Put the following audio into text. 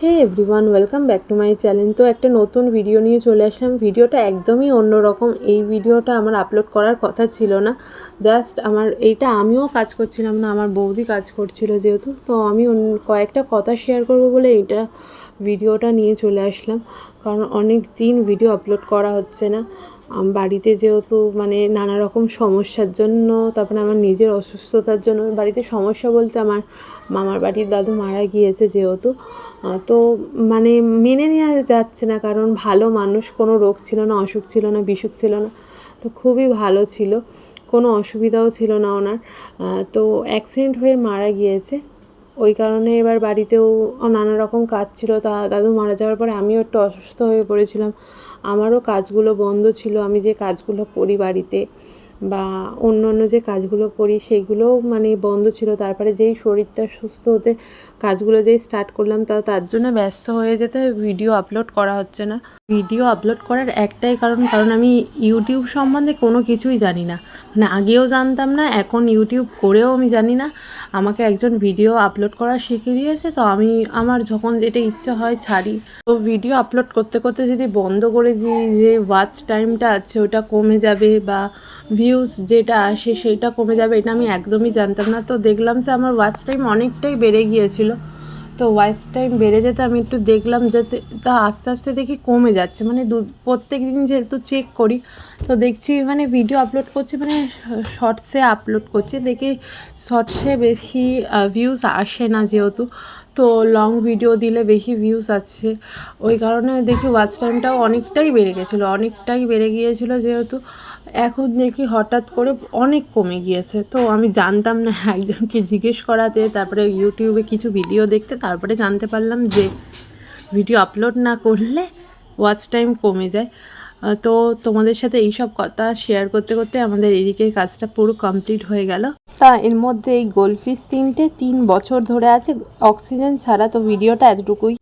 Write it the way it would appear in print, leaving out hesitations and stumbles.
Hey everyone, welcome back to my channel. তো একটা নতুন ভিডিও নিয়ে চলে আসলাম। ভিডিওটা একদমই অন্যরকম। এই ভিডিওটা আমার আপলোড করার কথা ছিল না। জাস্ট আমিও কাজ করছিলাম না, আমার বৌদি কাজ করছিল যেহেতু। তো আমি কয়েকটা কথা শেয়ার করব বলে ভিডিওটা নিয়ে চলে আসলাম। কারণ অনেক দিন ভিডিও আপলোড করা হচ্ছে না। বাড়িতে যেহেতু নানা রকম সমস্যার জন্য, তারপরে আমার নিজের অসুস্থতার জন্য, বাড়িতে সমস্যা বলতে আমার মামার বাড়ির দাদু মারা গিয়েছে যেহেতু, তো মেনে নেওয়া যাচ্ছে না। কারণ ভালো মানুষ, কোনো রোগ ছিল না, অসুখ ছিল না, বিসুখ ছিল না, তো খুবই ভালো ছিল, কোনো অসুবিধাও ছিল না ওনার। তো অ্যাক্সিডেন্ট হয়ে মারা গিয়েছে। ওই কারণে এবার বাড়িতেও নানা রকম কাজ ছিল। দাদু মারা যাওয়ার পরে আমিও একটু অসুস্থ হয়ে পড়েছিলাম। আমারও কাজগুলো বন্ধ ছিল। আমি যে কাজগুলো করি বাড়িতে বা অন্য অন্য যে কাজগুলো করি সেগুলোও বন্ধ ছিল। তারপরে যেই শরীরটা সুস্থ হতে কাজগুলো যেই স্টার্ট করলাম, তার জন্য ব্যস্ত হয়ে যেতে ভিডিও আপলোড করা হচ্ছে না। ভিডিও আপলোড করার একটাই কারণ আমি ইউটিউব সম্বন্ধে কোনো কিছুই জানি না। আগেও জানতাম না, এখন ইউটিউব করেও আমি জানি না। আমাকে একজন ভিডিও আপলোড করা শিখিয়ে দিয়েছে, তো আমি আমার যখন যেটা ইচ্ছা হয় ছাড়ি। তো ভিডিও আপলোড করতে করতে যদি বন্ধ করে যে ওয়াচ টাইমটা আছে ওটা কমে যাবে বা ভিউজ যেটা আসে সেটা কমে যাবে, এটা আমি একদমই জানতাম না। তো দেখলাম যে আমার ওয়াচ টাইম অনেকটাই বেড়ে গিয়েছিল। তো ওয়াচ টাইম বেড়ে যেতে আমি একটু দেখলাম যাতে তা আস্তে আস্তে দেখি কমে যাচ্ছে। প্রত্যেক দিন যেহেতু চেক করি, তো দেখছি ভিডিও আপলোড করছি, শর্টসে আপলোড করছি, দেখি শর্টসে বেশি ভিউজ আসে না যেহেতু। তো লং ভিডিও দিলে বেশি ভিউজ আছে, ওই কারণে দেখি ওয়াচ টাইমটাও অনেকটাই বেড়ে গিয়েছিলো যেহেতু। এখন দেখি হঠাৎ করে অনেক কমে গিয়েছে। তো আমি জানতাম না, একজনকে জিজ্ঞেস করাতে, তারপরে ইউটিউবে কিছু ভিডিও দেখতে তারপরে জানতে পারলাম যে ভিডিও আপলোড না করলে ওয়াচ টাইম কমে যায়। তো তোমাদের সাথে এইসব কথা শেয়ার করতে করতে আমাদের এদিকে কাজটা পুরো কমপ্লিট হয়ে গেল। তা এর মধ্যে এই গোল্ডফিশ 3 বছর ধরে আছে অক্সিজেন ছাড়া। তো ভিডিওটা এতটুকুই।